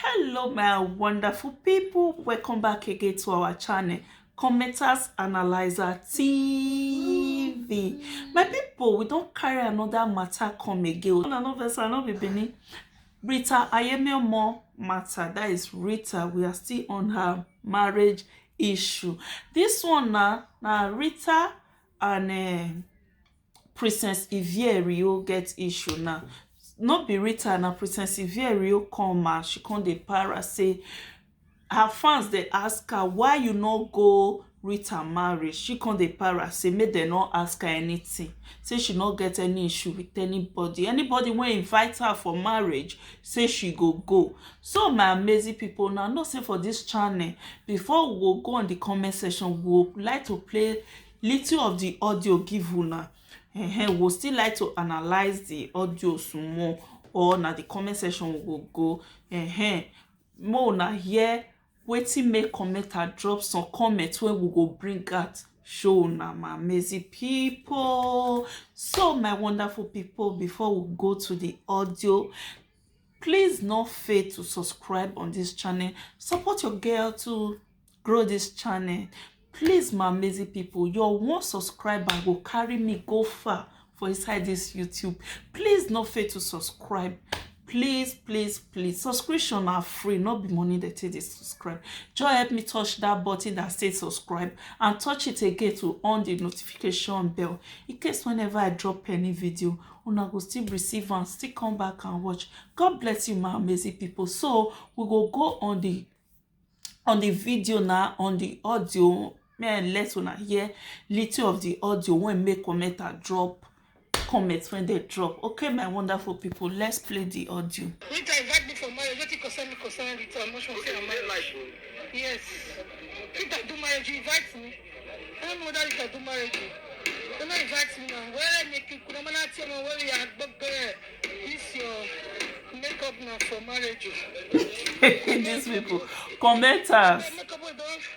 Hello my wonderful people, welcome back again to our channel Commenters Analyzer TV. My people, we don't carry another matter come again. Another verse, another beginning. Rita Ayemiomo matter, that is Rita. We are still on her marriage issue. This one now Rita and Princess Ivie get issue now. Not be Rita na Princess Ivie come and she come dey para say her fans dey ask her why you no go Rita marriage. She come dey para say make dem no ask her anything, say she no get any issue with anybody wey invite her for marriage, say she go. So my amazing people, now know say for this channel, before we go on the comment section, we would like to play little of the audio give una. We'll still like to analyze the audio some more, or na the comment section we will go. More na here waiting make commenter drop some comments where we go bring out show na my amazing people. So my wonderful people, before we go to the audio, please not fail to subscribe on this channel. Support your girl to grow this channel. Please my amazing people, your one subscriber will carry me go far for inside this YouTube. Please not fail to subscribe. Please subscription are free, not be money that take this subscribe. Just help me touch that button that says subscribe and touch it again to on the notification bell, in case whenever I drop any video una go still receive and still come back and watch. God bless you my amazing people. So we will go on the video now, on the audio. May I let una hear little of the audio when make commenter drop comments when they drop. Okay, my wonderful people, let's play the audio. Rita invite me for marriage. What you concern Rita? I'm not sure say I'm married. Yes. Rita do marriage, you invite me. I don't know whether Rita do marriage. Don't invite me now. Where I make it, I'm not telling you where you are. This your makeup now for marriage. These people, commenters. Makeup with those.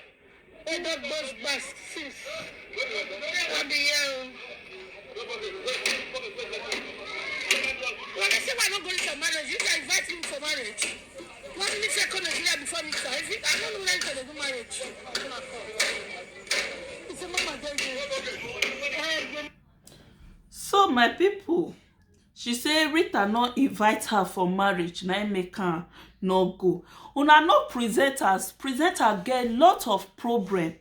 They don't bust bust. Sis. I'll be here. When I say I don't go to marriage, you can invite me for marriage. What if I come Nigeria before me? I don't know when to do marriage. It's a mama day. So my people, she say Rita not invite her for marriage, na make her no go. Una no presenter get lot of problem.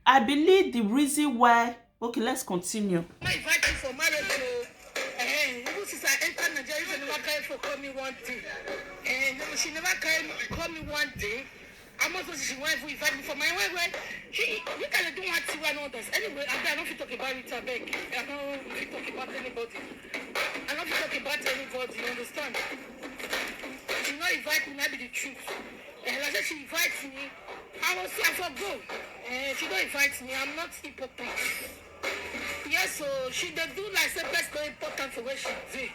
I believe the reason why. Okay, let's continue. I invite you for marriage. Since I entered Nigeria, she never came for call me one day. And she never came call me one day. I'm not supposed to invite me for my way. You can do what you want others. Anyway, I don't talk about it. I don't talk about anybody. I don't talk about anybody. You understand? She not invite me, that be the truth. And like she invites me, I will say I forgo. She don't invite me. I'm not hypocrite. Yes, so she don't do like the best very important for where she did.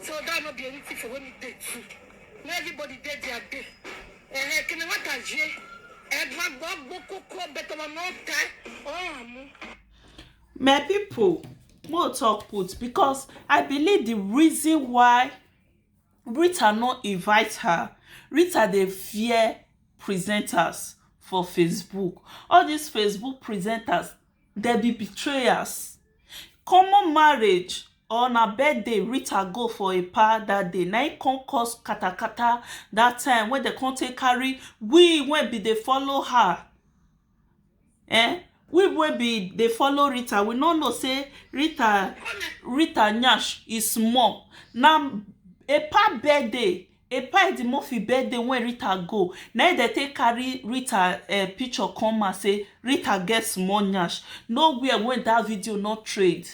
So that not be anything for when we did too. Not everybody did their day. Can I want to my people, more talk put, because I believe the reason why Rita not invite her, Rita they fear presenters for Facebook. All these Facebook presenters, they be betrayers. Common marriage or na birthday, Rita go for a par that day. Now it can cause katakata that time when they can't take carry. We when be they follow her. We will be they follow Rita. We no know say Rita Nyash is small. Now a par birthday. A pa the Murphy birthday when Rita go. Now they take carry Rita picture come and say Rita gets small nyash. Nowhere when that video not trade.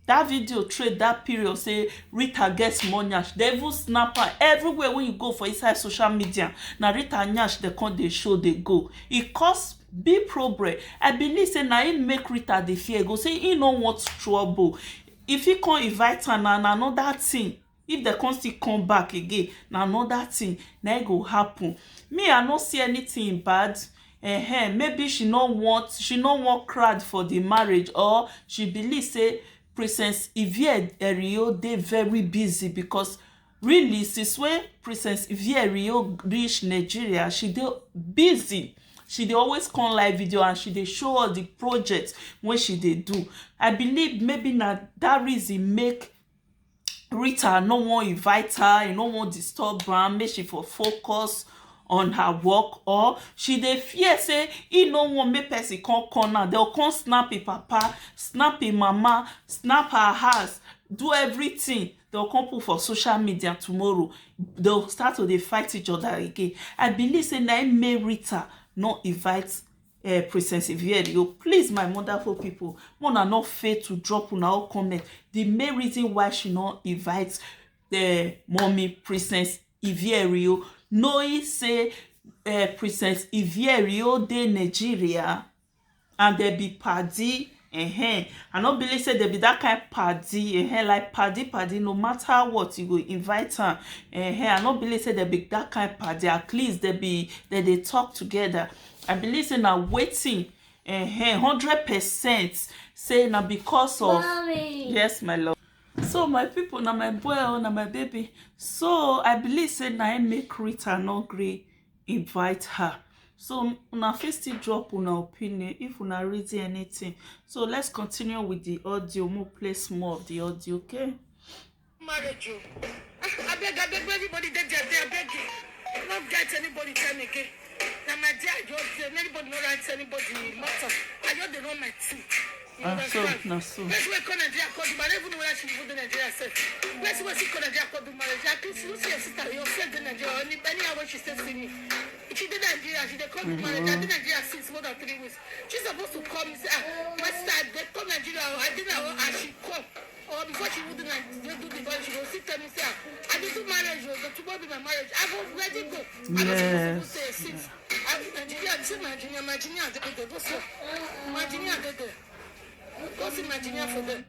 That video trade that period say Rita gets small nyash. They even snap her everywhere when you go for inside social media. Now Rita nyash they come they show they go. It cause big problem. I believe say now it make Rita the fear go say he no want trouble. If he can't invite her na another thing. If they can't still come back again, now another thing now go happen. Me, I don't see anything bad. Maybe she no want crowd for the marriage, or she believe say Princess Ivie they very busy because really since when Princess ivie reach Nigeria, she dey busy. She dey always come live video and she dey show all the projects when she dey do. I believe maybe na that reason make Rita no wan invite her, no wan disturb her, make she for focus on her work, or she dey fear say e no wan make person come corner, they'll come snap him papa, snap him mama, snap her house, do everything. They'll come put for social media tomorrow. They'll start to dey fight each other again. I believe say na im make Rita not invite Princess ivie. Please, my wonderful people, una not fail to drop una all comment the main reason why she not invites the mommy Princess ivie, knowing say Princess ivie dey Nigeria and there be party. I no believe say there be that kind of party, like party, no matter what you go invite her. I no believe say there be that kind of party. At least they talk together. I believe say na waiting 100% say na because of Mommy. Yes, my love. So my people, na my boy or na my baby. So I believe say na im make Rita no gree invite her. So una fit still drop una opinion if una read anything. So let's continue with the audio. More play more of the audio, okay? Marriage, I beg everybody that they beg you. Not get anybody time again. Now my dear, I just anybody no write anybody matter. I just don't know my team. You understand? So. Let's work on Nigeria code, but I don't know where she live in Nigeria herself. Let's work on Nigeria code marriage. I can see your sister, your friend in Nigeria, any hour she says to me. She did Nigeria, she did come to marriage. I did Nigeria since more than 3 weeks. She's supposed to come and say, my sister, they come Nigeria, I didn't know how she come. Or before she would do the marriage, she will sit tell me, say, I did do marriage, but tomorrow be my marriage. I was ready to go. I was supposed to say, since Nigeria, this is Nigeria, they go so. Nigeria, they go see Nigeria for them.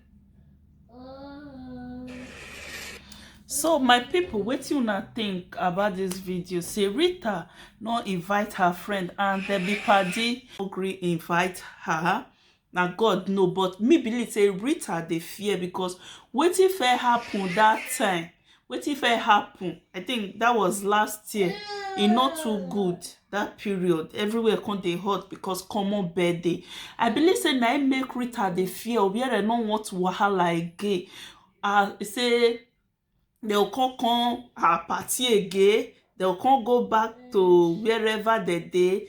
So my people, what you not think about this video? Say Rita not invite her friend and there be party agree invite her. Now God no, but me believe say Rita they fear because what if it happen that time? What if it happen? I think that was last year. It not too good that period. Everywhere come dey hot because common birthday. I believe say na im make Rita they fear where they don't want wahala again. Say they'll come her party again. They'll come go back to wherever they dey.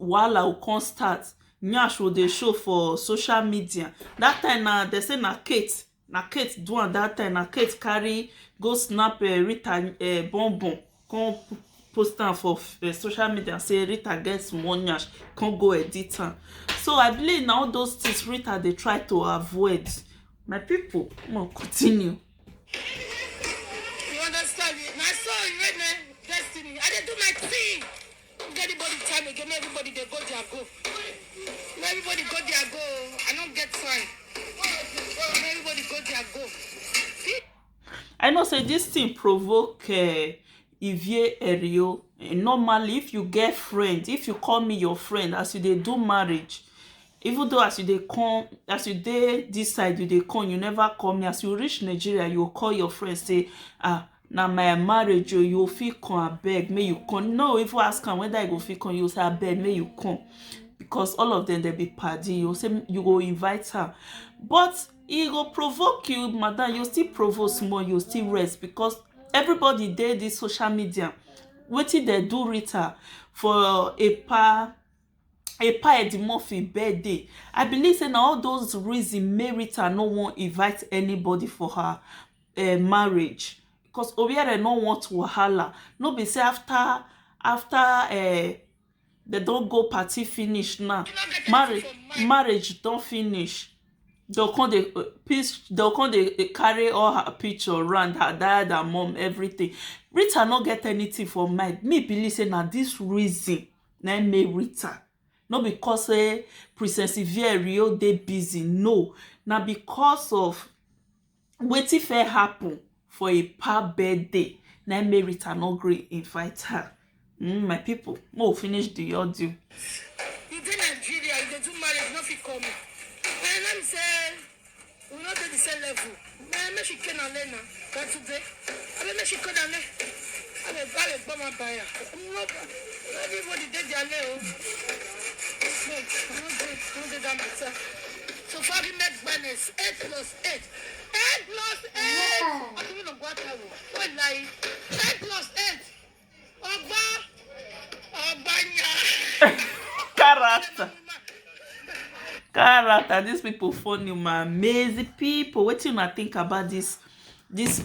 Wahala will come start. Nyash will they show for social media. That time now they say na Kate do am that time. Na Kate carry go snap Rita bonbon. Come post am for social media say Rita gets small nyash. Come go edit am. So I believe now those things Rita they try to avoid. My people, we'll continue. You understand me? My son, you read my destiny. I didn't do my thing. Get anybody time again. Everybody they go their go. Everybody go their go. I don't get time. Everybody go their go. I know say this thing provoke ivie erio. Normally, if you get friend, if you call me your friend, as you dey do marriage, even though as you dey come, as you dey this side, you dey come, you never call me. As you reach Nigeria, you call your friend, say, na my marriage, you fit come abeg, may you come. No, if you ask am whether I go fit come, you say abeg, may you come. Because all of them they be party, you say you go invite her. But it go provoke you, madam. You still provoke small, you still rest because everybody dey this social media. Wetin they do Rita for a pa Edimorphy birthday. I believe say na all those reasons make Rita no wan invite anybody for her marriage. Because Obiere no want wahala. No be say after they don't go party finish now. Marriage don't finish. They'll come they carry all her picture around her dad and mom, everything. Rita not get anything for mind. Me believe say na this reason na make Rita. Not because Princess ivie they busy. No. Now because of wetin fair happen for a pa birthday. Na make Rita not gree invite her. My people, we'll finish the audio. You do Nigeria, you do marriage, nothing coming. And let me say, we're not at the same level. Man, make she can learn now. But today, let she come down there. I will my buyer. Everybody did their nail. No, don't do that myself. So far, the next one is 8 plus 8. 8 plus 8. I'm doing a water. What lie? 8 plus 8. Character. These people funny, man. Amazing people. What you not think about this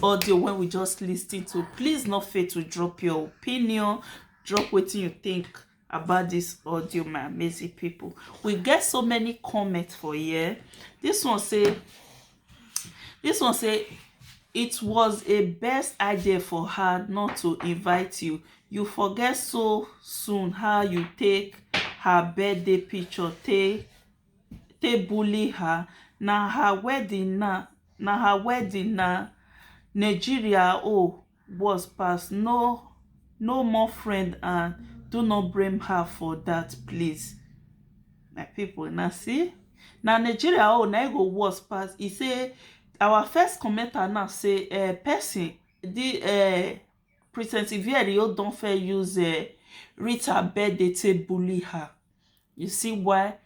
audio when we just listen to? Please not fail to drop your opinion. Drop what you think about this audio, my amazing people. We get so many comments for here. This one say it was a best idea for her not to invite you. You forget so soon how you take her birthday picture, take bully her. Na her wedding na Nigeria was past. No more friend, and do not blame her for that, please. My people, now see, now Nigeria na go was past. He say our first commenter now say person the Princess Ivie don't fair use Rita birthday to bully her. You see why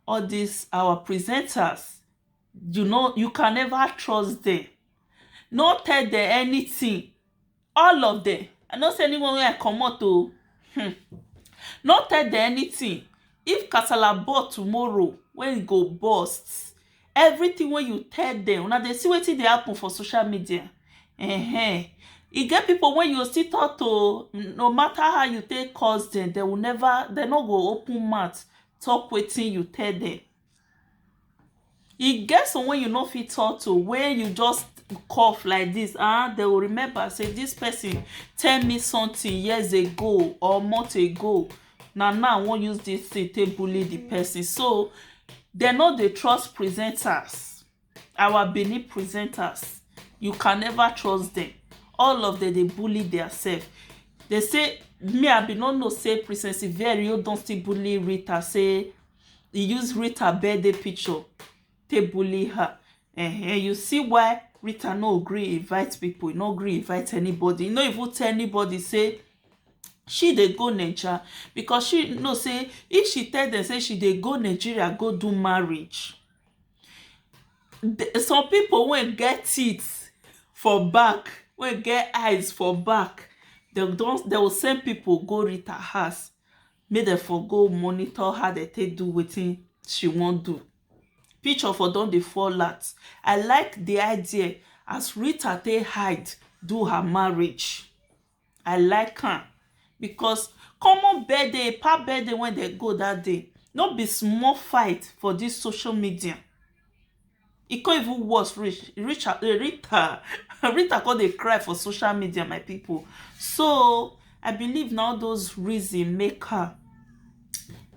all these our presenters, you can never trust them. No tell them anything. All of them. I don't say anyone where I come out to. No tell them anything. If kasala bought tomorrow, when it go bust, everything when you tell them, now they see what they happen for social media. You get people when you still talk to, no matter how you take cause them, they not go open mouth talk wetin you tell them. You get someone you not fit talk to, when you just cough like this, they will remember say this person tell me something years ago or months ago. Now I won't use this thing to bully the person. So they know they trust presenters, our Benin presenters. You can never trust them. All of them, they bully themselves. They say, me I be not know say Princess Ivie don't still bully Rita. Say he use Rita birthday picture to bully her. You see why Rita no agree invite people, no agree invite anybody. No even tell anybody say she dey go Nigeria, because she know say if she tell them say she dey go Nigeria go do marriage, some people wey get teeth for back, wey get eyes for back, they will send people go Rita house make dem for go monitor how they take do wetin she wan do. Picture for don dey fall out. I like the idea as Rita take hide do her marriage. I like her because common birthday, pa birthday when they go that day, no be small fight for this social media. E can't even worse Rita come dey cry for social media, my people. So I believe now those reasons make her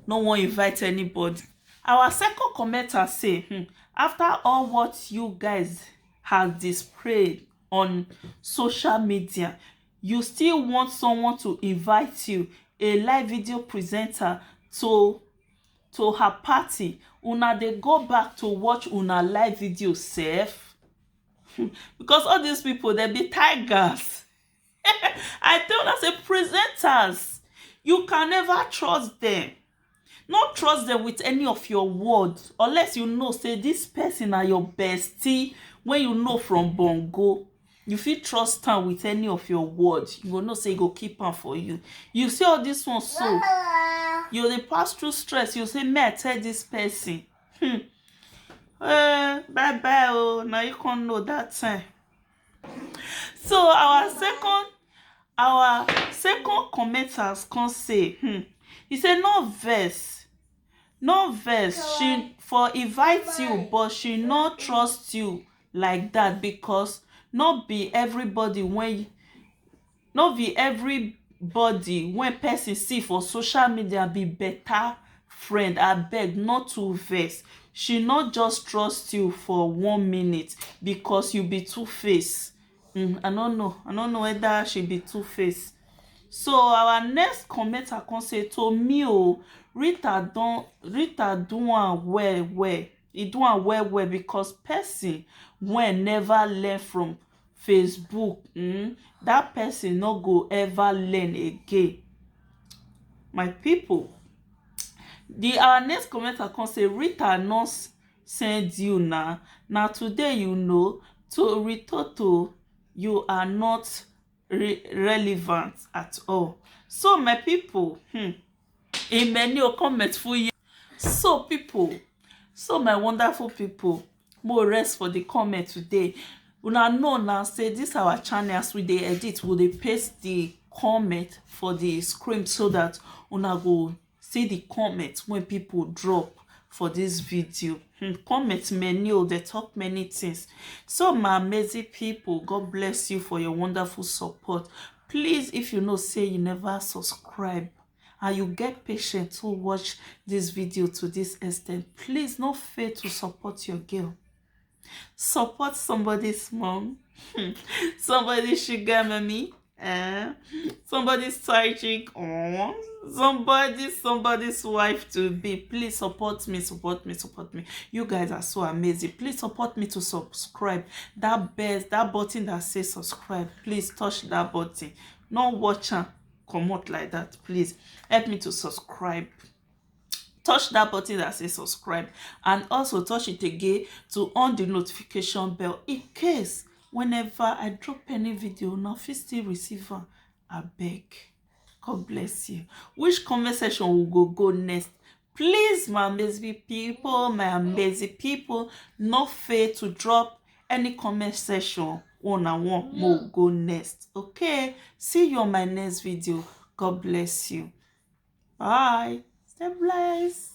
no wan invite anybody. Our second commenter say, after all what you guys have displayed on social media, you still want someone to invite you, a live video presenter, to her party. Una dey go back to watch una live video sef. Because all these people, they be tigers. I tell una say presenters, you can never trust them. Not trust them with any of your words, unless you know say this person are your bestie when you know from bongo. You fit trust am with any of your words. You go know say e go keep am for you. You see all this one, so you dey pass through stress. You say, may I tell this person, bye bye, oh, now you can't know that time. So our second commenters can say, he said, no verse, she for invite you, but she not trust you like that, because not be everybody when person see for social media be better friend. I beg, not to vex. She not just trust you for 1 minute because you be two-faced. I don't know whether she be two-faced. So our next commenter can say, to me, Rita do am well. He do am well because person when never learn Facebook, that person no go ever learn again. My people, our next commenter come say Rita not send you na today you know to Ritoto you are not relevant at all. So my people, amen o comment for you. So people, so my wonderful people, more rest for the comment today. Una know now say this our channel, as we dey edit, we dey paste the comment for the screen so that una go see the comment when people drop for this video. Comment many, they talk many things. So my amazing people, God bless you for your wonderful support. Please, if you know say you never subscribe and you get patient to watch this video to this extent, please no fail to support your girl. Support somebody's mom, somebody's sugar mommy, somebody's side chick, somebody's wife to be. Please support me, support me, support me. You guys are so amazing. Please support me to subscribe. That button that says subscribe, please touch that button. No watch and come out like that. Please help me to subscribe. Touch that button that says subscribe, and also touch it again to on the notification bell in case whenever I drop any video now fit still receive am. Abeg, God bless you. Which comment section will go next? Please, my amazing people, no fail to drop any comment section one and one more go next. Okay, see you on my next video. God bless you. Bye. Stay blessed.